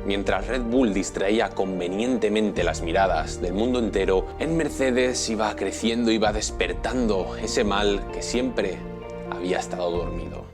Mientras Red Bull distraía convenientemente las miradas del mundo entero, en Mercedes iba creciendo, iba despertando ese mal que siempre había estado dormido.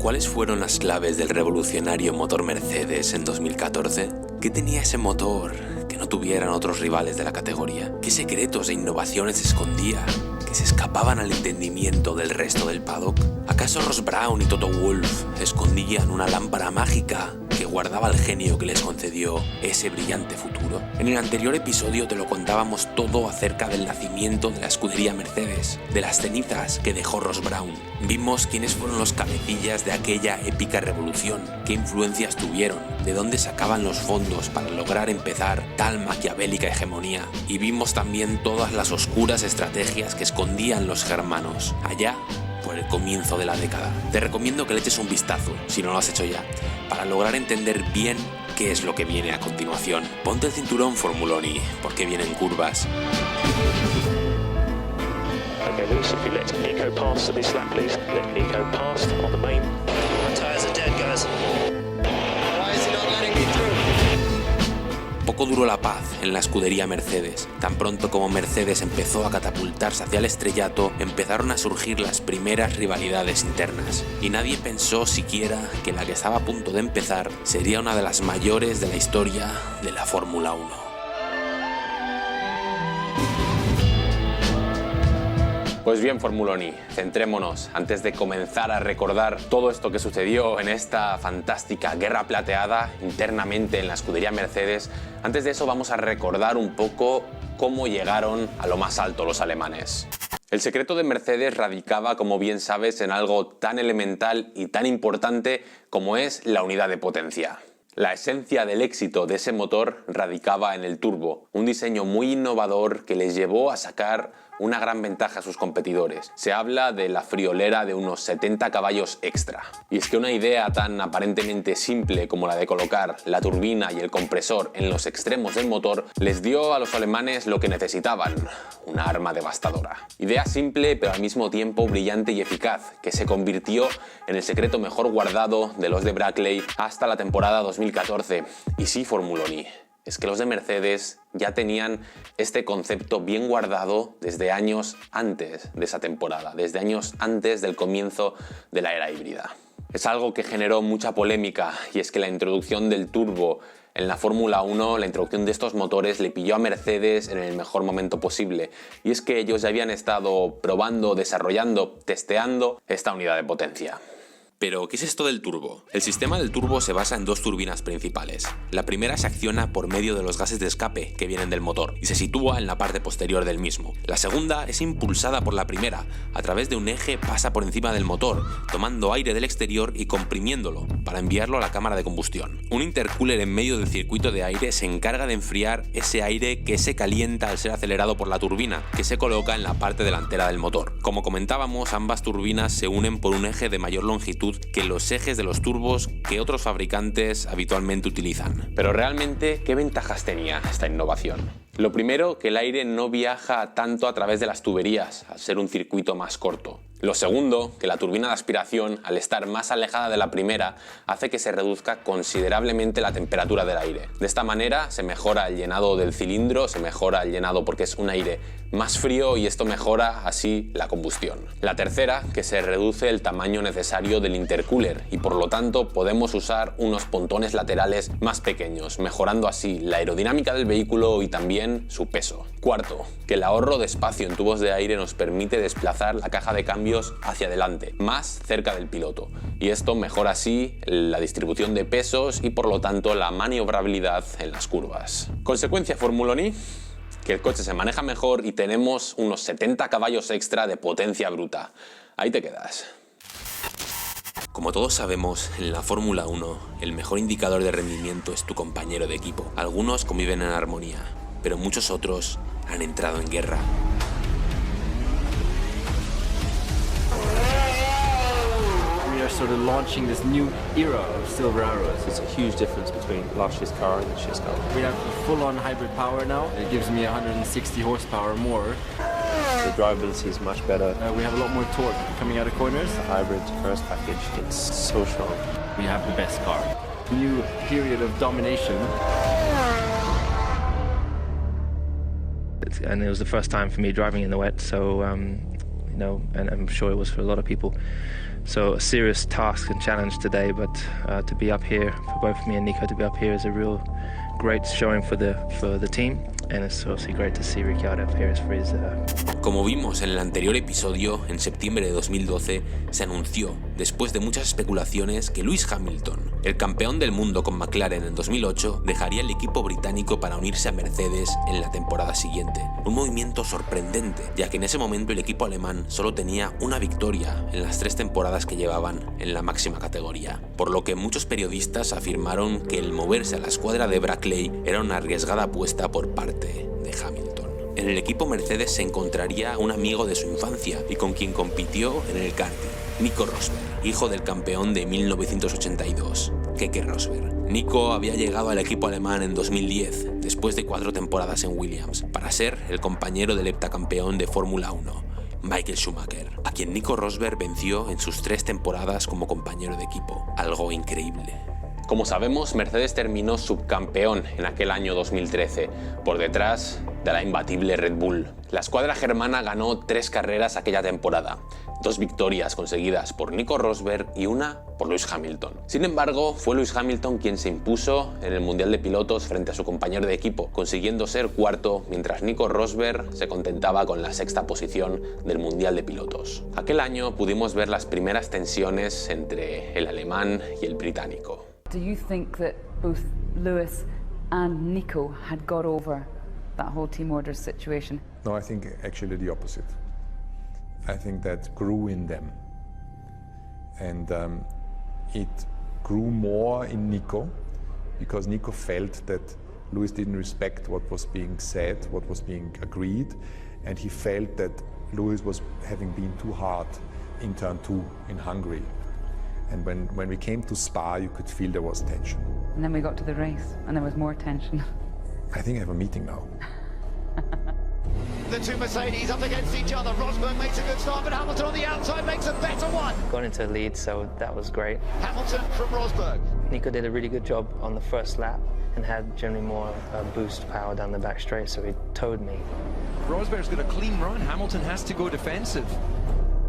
¿Cuáles fueron las claves del revolucionario motor Mercedes en 2014? ¿Qué tenía ese motor que no tuvieran otros rivales de la categoría? ¿Qué secretos e innovaciones escondía que se escapaban al entendimiento del resto del paddock? ¿Acaso Ross Brown y Toto Wolff escondían una lámpara mágica que guardaba el genio que les concedió ese brillante futuro? En el anterior episodio te lo contábamos todo acerca del nacimiento de la escudería Mercedes, de las cenizas que dejó Ross Brown. Vimos quiénes fueron los cabecillas de aquella épica revolución, qué influencias tuvieron, de dónde sacaban los fondos para lograr empezar tal maquiavélica hegemonía. Y vimos también todas las oscuras estrategias que escondían los germanos, allá por el comienzo de la década. Te recomiendo que le eches un vistazo, si no lo has hecho ya, para lograr entender bien qué es lo que viene a continuación. Ponte el cinturón, Formuloni, porque vienen curvas. Okay, Lewis, if you let Nico pass to this lap, please. Let Nico pass on the main. My tyres are dead, guys. Why is he not letting me through? Poco duró la paz en la escudería Mercedes. Tan pronto como Mercedes empezó a catapultarse hacia el estrellato, empezaron a surgir las primeras rivalidades internas. Y nadie pensó siquiera que la que estaba a punto de empezar sería una de las mayores de la historia de la Fórmula 1. Pues bien, Formuloni, centrémonos antes de comenzar a recordar todo esto que sucedió en esta fantástica guerra plateada internamente en la escudería Mercedes. Antes de eso vamos a recordar un poco cómo llegaron a lo más alto los alemanes. El secreto de Mercedes radicaba, como bien sabes, en algo tan elemental y tan importante como es la unidad de potencia. La esencia del éxito de ese motor radicaba en el turbo, un diseño muy innovador que les llevó a sacar una gran ventaja a sus competidores. Se habla de la friolera de unos 70 caballos extra. Y es que una idea tan aparentemente simple como la de colocar la turbina y el compresor en los extremos del motor les dio a los alemanes lo que necesitaban, una arma devastadora. Idea simple pero al mismo tiempo brillante y eficaz, que se convirtió en el secreto mejor guardado de los de Brackley hasta la temporada 2014. Y sí, Formuloni, es que los de Mercedes ya tenían este concepto bien guardado desde años antes de esa temporada, desde años antes del comienzo de la era híbrida. Es algo que generó mucha polémica, y es que la introducción del turbo en la Fórmula 1, la introducción de estos motores, le pilló a Mercedes en el mejor momento posible. Y es que ellos ya habían estado probando, desarrollando, testeando esta unidad de potencia. Pero, ¿qué es esto del turbo? El sistema del turbo se basa en dos turbinas principales. La primera se acciona por medio de los gases de escape que vienen del motor y se sitúa en la parte posterior del mismo. La segunda es impulsada por la primera. A través de un eje pasa por encima del motor, tomando aire del exterior y comprimiéndolo para enviarlo a la cámara de combustión. Un intercooler en medio del circuito de aire se encarga de enfriar ese aire que se calienta al ser acelerado por la turbina, que se coloca en la parte delantera del motor. Como comentábamos, ambas turbinas se unen por un eje de mayor longitud que los ejes de los turbos que otros fabricantes habitualmente utilizan. Pero realmente, ¿qué ventajas tenía esta innovación? Lo primero, que el aire no viaja tanto a través de las tuberías, al ser un circuito más corto. Lo segundo, que la turbina de aspiración, al estar más alejada de la primera, hace que se reduzca considerablemente la temperatura del aire. De esta manera se mejora el llenado del cilindro, se mejora el llenado porque es un aire más frío y esto mejora así la combustión. La tercera, que se reduce el tamaño necesario del intercooler y por lo tanto podemos usar unos pontones laterales más pequeños, mejorando así la aerodinámica del vehículo y también su peso. Cuarto, que el ahorro de espacio en tubos de aire nos permite desplazar la caja de cambios hacia adelante, más cerca del piloto, y esto mejora así la distribución de pesos y por lo tanto la maniobrabilidad en las curvas. Consecuencia, Formuloni, que el coche se maneja mejor y tenemos unos 70 caballos extra de potencia bruta. Ahí te quedas. Como todos sabemos, en la Fórmula 1, el mejor indicador de rendimiento es tu compañero de equipo. Algunos conviven en armonía, pero muchos otros han entrado en guerra. We are sort of launching this new era of silver arrows. There's a huge difference between last year's car and this year's car. We have full-on hybrid power now. It gives me 160 horsepower more. The drivability is much better. We have a lot more torque coming out of corners. The hybrid first package, it's so strong. We have the best car. new period of domination. And it was the first time for me driving in the wet, so you know, and I'm sure it was for a lot of people. So a serious task and challenge today, but to be up here, for both me and Nico to be up here is a real great showing for the team, and it's obviously great to see Ricciardo up here for his. Como vimos en el anterior episodio, en septiembre de 2012 se anunció, después de muchas especulaciones, que Lewis Hamilton, el campeón del mundo con McLaren en 2008, dejaría el equipo británico para unirse a Mercedes en la temporada siguiente. Un movimiento sorprendente, ya que en ese momento el equipo alemán solo tenía una victoria en las 3 temporadas que llevaban en la máxima categoría, por lo que muchos periodistas afirmaron que el moverse a la escuadra de Brackley era una arriesgada apuesta por parte de Hamilton. En el equipo Mercedes se encontraría un amigo de su infancia y con quien compitió en el karting, Nico Rosberg, hijo del campeón de 1982, Keke Rosberg. Nico había llegado al equipo alemán en 2010, después de 4 temporadas en Williams, para ser el compañero del heptacampeón de Fórmula 1, Michael Schumacher, a quien Nico Rosberg venció en sus 3 temporadas como compañero de equipo. Algo increíble. Como sabemos, Mercedes terminó subcampeón en aquel año 2013, por detrás de la imbatible Red Bull. La escuadra germana ganó 3 carreras aquella temporada, 2 victorias conseguidas por Nico Rosberg y una por Lewis Hamilton. Sin embargo, fue Lewis Hamilton quien se impuso en el Mundial de Pilotos frente a su compañero de equipo, consiguiendo ser cuarto, mientras Nico Rosberg se contentaba con la 6ª posición del Mundial de Pilotos. Aquel año pudimos ver las primeras tensiones entre el alemán y el británico. Do you think that both Lewis and Nico had got over that whole team orders situation? No, I think actually the opposite. I think that grew in them. And it grew more in Nico, because Nico felt that Lewis didn't respect what was being said, what was being agreed, and he felt that Lewis was having been too hard in turn 2 in Hungary. And when we came to Spa, you could feel there was tension. And then we got to the race, and there was more tension. I think I have a meeting now. The 2 Mercedes up against each other. Rosberg makes a good start, but Hamilton on the outside makes a better one. Got into the lead, so that was great. Hamilton from Rosberg. Nico did a really good job on the first lap and had generally more boost power down the back straight, so he towed me. Rosberg's got a clean run. Hamilton has to go defensive.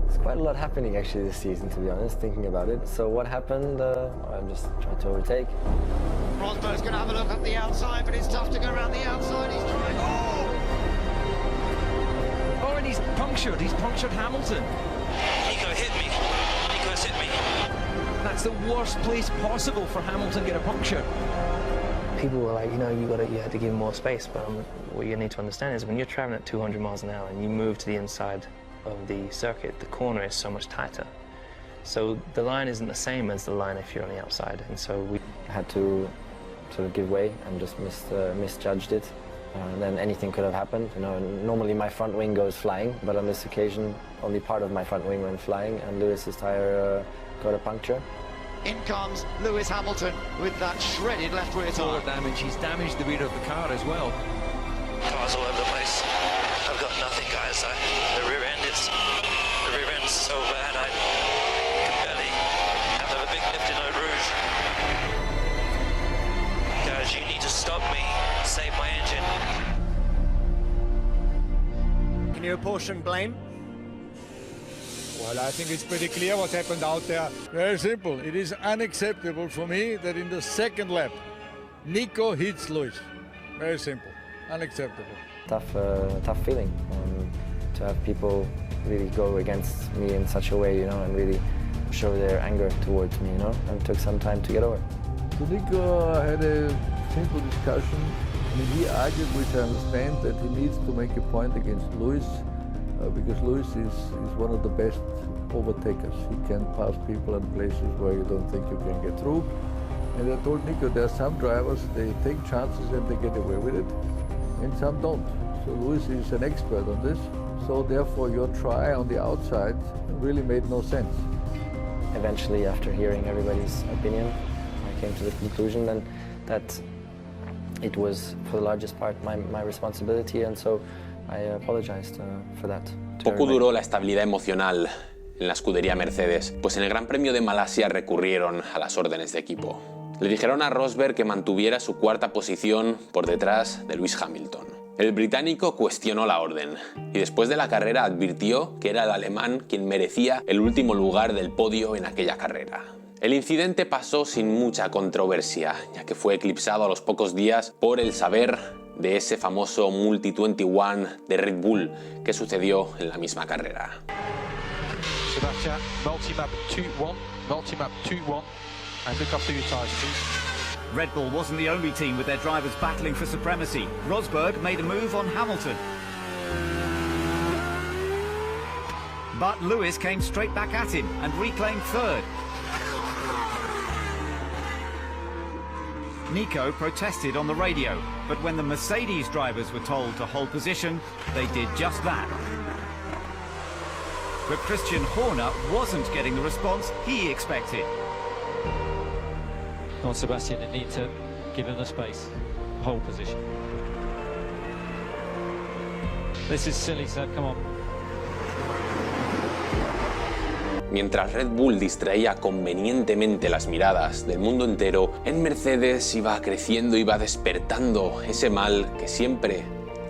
There's quite a lot happening actually this season, to be honest, thinking about it. So what happened? I'm just trying to overtake. Rosberg's going to have a look at the outside, but it's tough to go around the outside. He's trying. Oh, and he's punctured. He's punctured Hamilton. Nico hit me. Nico's hit me. That's the worst place possible for Hamilton to get a puncture. People were like, you know, you had to give him more space, but what you need to understand is when you're traveling at 200 miles an hour and you move to the inside of the circuit, the corner is so much tighter. So the line isn't the same as the line if you're on the outside, and so we had to sort of give way and just misjudged it. And then anything could have happened. You know, normally my front wing goes flying, but on this occasion, only part of my front wing went flying, and Lewis's tire got a puncture. In comes Lewis Hamilton with that shredded left rear Floor tire. damage. He's damaged the rear of the car as well. Cars all over the place. I've got nothing, guys. The rear end's so bad. I can barely have a big lift in Eau Rouge. Guys, you need to stop me. Save my engine. Can you apportion blame? Well, I think it's pretty clear what happened out there. Very simple. It is unacceptable for me that in the 2nd lap, Nico hits Lewis. Very simple. Unacceptable. Tough feeling to have people really go against me in such a way, you know, and really show their anger towards me, you know, and it took some time to get over. So Nico had a simple discussion. I mean, he argued, which I understand, that he needs to make a point against Lewis, because Lewis is one of the best overtakers. He can pass people in places where you don't think you can get through. And I told Nico, there are some drivers, they take chances and they get away with it, and some don't. So Lewis is an expert on this. So therefore your try on the outside really made no sense. Eventually, after hearing everybody's opinion, I came to the conclusion then that it was, for the largest part, my responsibility, and so I apologized for that. Poco duró la estabilidad emocional en la escudería Mercedes, pues en el Gran Premio de Malasia recurrieron a las órdenes de equipo. Le dijeron a Rosberg que mantuviera su cuarta posición por detrás de Lewis Hamilton. El británico cuestionó la orden y después de la carrera advirtió que era el alemán quien merecía el último lugar del podio en aquella carrera. El incidente pasó sin mucha controversia, ya que fue eclipsado a los pocos días por el saber de ese famoso Multi-21 de Red Bull que sucedió en la misma carrera. Sebastian, multi-map 2-1, multi-map 2-1, and look after your tyres, please. Red Bull wasn't the only team with their drivers battling for supremacy. Rosberg made a move on Hamilton. But Lewis came straight back at him and reclaimed third. Nico protested on the radio, but when the Mercedes drivers were told to hold position, they did just that. But Christian Horner wasn't getting the response he expected. Come on, Sebastian, you need to give him the space. Hold position. This is silly, sir. Come on. Mientras Red Bull distraía convenientemente las miradas del mundo entero, en Mercedes iba creciendo, iba despertando ese mal que siempre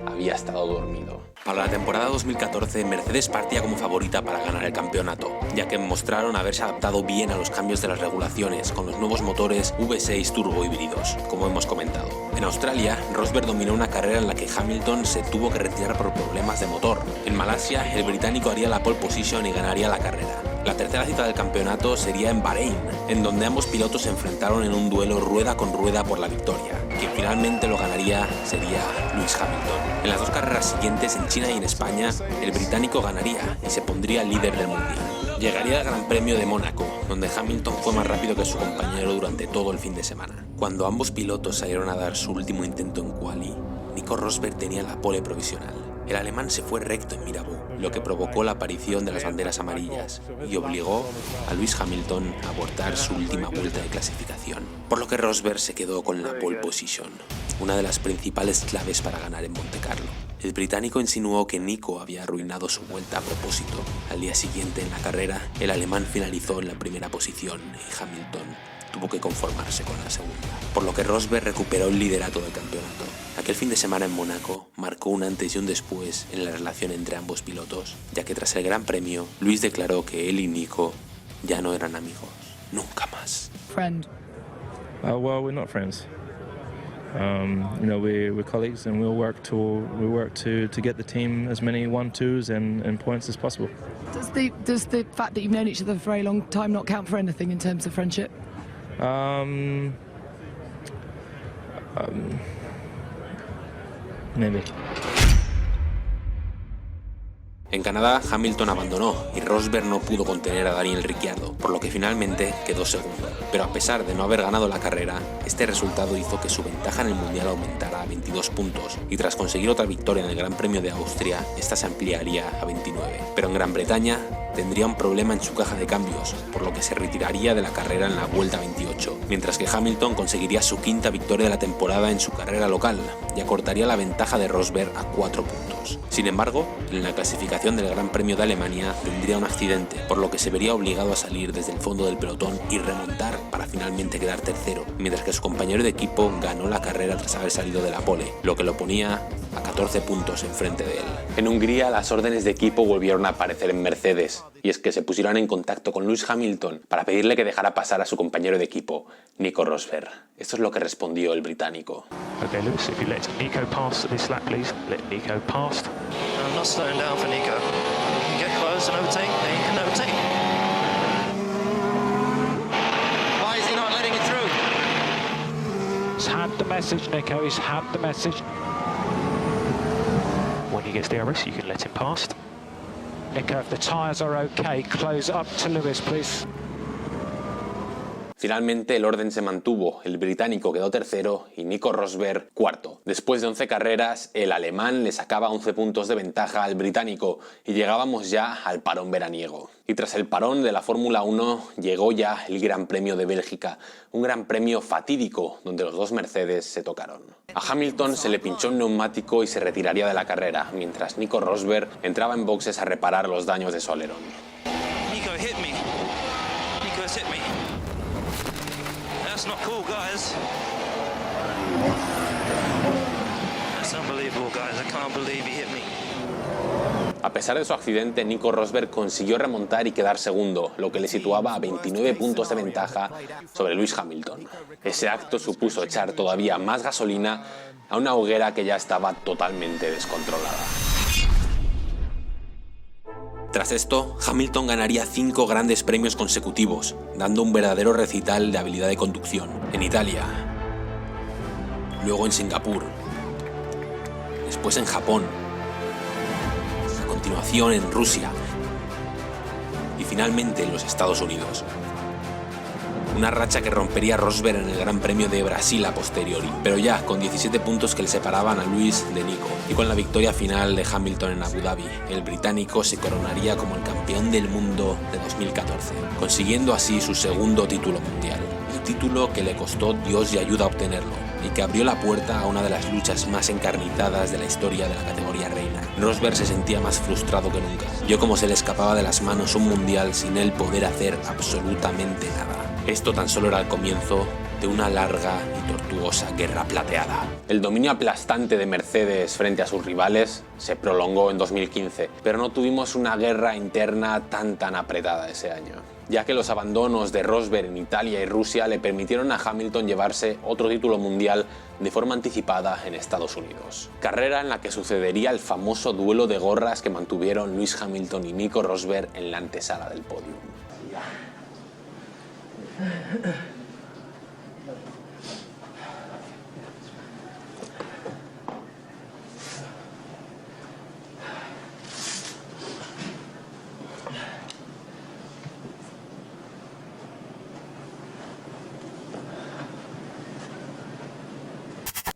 había estado dormido. Para la temporada 2014, Mercedes partía como favorita para ganar el campeonato, ya que mostraron haberse adaptado bien a los cambios de las regulaciones con los nuevos motores V6 turbo híbridos, como hemos comentado. En Australia, Rosberg dominó una carrera en la que Hamilton se tuvo que retirar por problemas de motor. En Malasia, el británico haría la pole position y ganaría la carrera. La tercera cita del campeonato sería en Bahrein, en donde ambos pilotos se enfrentaron en un duelo rueda con rueda por la victoria. Quien finalmente lo ganaría sería Lewis Hamilton. En las dos carreras siguientes, en China y en España, el británico ganaría y se pondría líder del mundial. Llegaría al Gran Premio de Mónaco, donde Hamilton fue más rápido que su compañero durante todo el fin de semana. Cuando ambos pilotos salieron a dar su último intento en quali, Nico Rosberg tenía la pole provisional. El alemán se fue recto en Mirabeau, lo que provocó la aparición de las banderas amarillas y obligó a Lewis Hamilton a abortar su última vuelta de clasificación, por lo que Rosberg se quedó con la pole position, una de las principales claves para ganar en Montecarlo. El británico insinuó que Nico había arruinado su vuelta a propósito. Al día siguiente en la carrera, el alemán finalizó en la primera posición y Hamilton tuvo que conformarse con la segunda, por lo que Rosberg recuperó el liderato del campeonato. Aquel fin de semana en Mónaco marcó un antes y un después en la relación entre ambos pilotos, ya que tras el Gran Premio, Luis declaró que él y Nico ya no eran amigos, nunca más. Friend. Well, we're not friends. You know, we're colleagues, and we'll work to get the team as many 1-2s and points as possible. Does the fact that you've known each other for a very long time not count for anything in terms of friendship? Maybe. En Canadá, Hamilton abandonó y Rosberg no pudo contener a Daniel Ricciardo, por lo que finalmente quedó segundo. Pero a pesar de no haber ganado la carrera, este resultado hizo que su ventaja en el Mundial aumentara a 22 puntos y tras conseguir otra victoria en el Gran Premio de Austria, esta se ampliaría a 29. Pero en Gran Bretaña tendría un problema en su caja de cambios, por lo que se retiraría de la carrera en la vuelta 28, mientras que Hamilton conseguiría su quinta victoria de la temporada en su carrera local y acortaría la ventaja de Rosberg a 4 puntos. Sin embargo, en la clasificación del Gran Premio de Alemania tendría un accidente, por lo que se vería obligado a salir desde el fondo del pelotón y remontar para finalmente quedar tercero, mientras que su compañero de equipo ganó la carrera tras haber salido de la pole, lo que lo ponía a 14 puntos enfrente de él. En Hungría, las órdenes de equipo volvieron a aparecer en Mercedes, y es que se pusieron en contacto con Lewis Hamilton para pedirle que dejara pasar a su compañero de equipo, Nico Rosberg. Esto es lo que respondió el británico. Okay, Lewis, if you let Nico pass this lap, please. Let Nico pass. I'm not slowing down for Nico. He can get close and overtake me. He can overtake me. Why is he not letting it through? He's had the message, Nico. He's had the message. When he gets DRS, you can let him pass. Nico, if the tyres are okay, close up to Lewis, please. Finalmente el orden se mantuvo, el británico quedó tercero y Nico Rosberg cuarto. Después de 11 carreras, el alemán le sacaba 11 puntos de ventaja al británico y llegábamos ya al parón veraniego. Y tras el parón de la Fórmula 1 llegó ya el Gran Premio de Bélgica, un gran premio fatídico donde los dos Mercedes se tocaron. A Hamilton se le pinchó un neumático y se retiraría de la carrera, mientras Nico Rosberg entraba en boxes a reparar los daños de su alerón. Nico hit me. Nico has hit me. That's not cool, guys. That's unbelievable, guys. I can't believe he hit me. A pesar de su accidente, Nico Rosberg consiguió remontar y quedar segundo, lo que le situaba a 29 puntos de ventaja sobre Lewis Hamilton. Ese acto supuso echar todavía más gasolina a una hoguera que ya estaba totalmente descontrolada. Tras esto, Hamilton ganaría 5 grandes premios consecutivos, dando un verdadero recital de habilidad de conducción. En Italia, luego en Singapur, después en Japón, a continuación en Rusia y finalmente en los Estados Unidos. Una racha que rompería Rosberg en el Gran Premio de Brasil a posteriori, pero ya con 17 puntos que le separaban a Lewis de Nico. Y con la victoria final de Hamilton en Abu Dhabi, el británico se coronaría como el campeón del mundo de 2014, consiguiendo así su segundo título mundial. El título que le costó Dios y ayuda a obtenerlo, y que abrió la puerta a una de las luchas más encarnizadas de la historia de la categoría reina. Rosberg se sentía más frustrado que nunca. Vio cómo se le escapaba de las manos un mundial sin él poder hacer absolutamente nada. Esto tan solo era el comienzo de una larga y tortuosa guerra plateada. El dominio aplastante de Mercedes frente a sus rivales se prolongó en 2015, pero no tuvimos una guerra interna tan apretada ese año, ya que los abandonos de Rosberg en Italia y Rusia le permitieron a Hamilton llevarse otro título mundial de forma anticipada en Estados Unidos. Carrera en la que sucedería el famoso duelo de gorras que mantuvieron Lewis Hamilton y Nico Rosberg en la antesala del podio.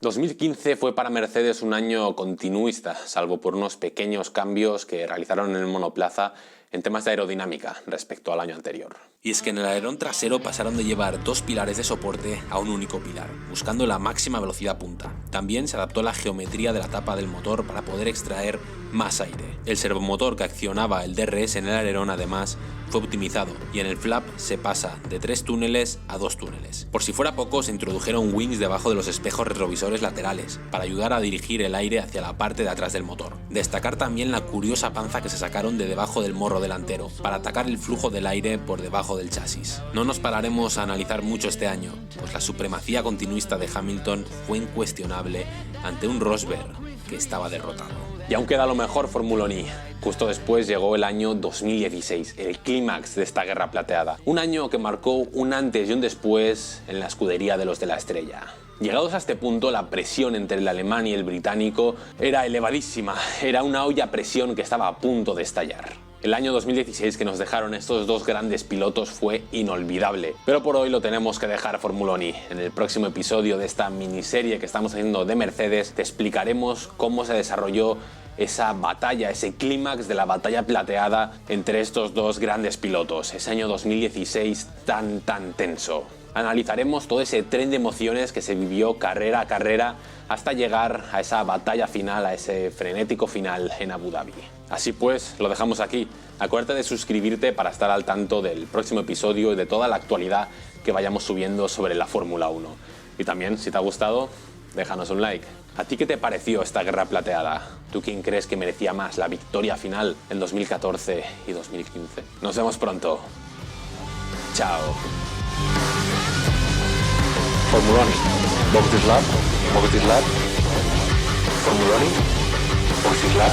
2015 fue para Mercedes un año continuista, salvo por unos pequeños cambios que realizaron en el monoplaza en temas de aerodinámica respecto al año anterior. Y es que en el alerón trasero pasaron de llevar 2 pilares de soporte a un único pilar, buscando la máxima velocidad punta. También se adaptó la geometría de la tapa del motor para poder extraer más aire. El servomotor que accionaba el DRS en el alerón además fue optimizado y en el flap se pasa de 3 túneles a 2 túneles. Por si fuera poco, se introdujeron wings debajo de los espejos retrovisores laterales para ayudar a dirigir el aire hacia la parte de atrás del motor. Destacar también la curiosa panza que se sacaron de debajo del morro delantero para atacar el flujo del aire por debajo del chasis. No nos pararemos a analizar mucho este año, pues la supremacía continuista de Hamilton fue incuestionable ante un Rosberg que estaba derrotado. Y aún queda lo mejor Formuloni. Justo después llegó el año 2016, el clímax de esta guerra plateada. Un año que marcó un antes y un después en la escudería de los de la estrella. Llegados a este punto, la presión entre el alemán y el británico era elevadísima. Era una olla a presión que estaba a punto de estallar. El año 2016 que nos dejaron estos dos grandes pilotos fue inolvidable. Pero por hoy lo tenemos que dejar Formuloni. En el próximo episodio de esta miniserie que estamos haciendo de Mercedes, te explicaremos cómo se desarrolló esa batalla, ese clímax de la batalla plateada entre estos dos grandes pilotos. Ese año 2016 tan tenso. Analizaremos todo ese tren de emociones que se vivió carrera a carrera hasta llegar a esa batalla final, a ese frenético final en Abu Dhabi. Así pues, lo dejamos aquí. Acuérdate de suscribirte para estar al tanto del próximo episodio y de toda la actualidad que vayamos subiendo sobre la Fórmula 1. Y también, si te ha gustado, déjanos un like. ¿A ti qué te pareció esta guerra plateada? ¿Tú quién crees que merecía más la victoria final en 2014 y 2015? Nos vemos pronto. Chao. Formuloni, Boxislat, Formuloni, Boxislat.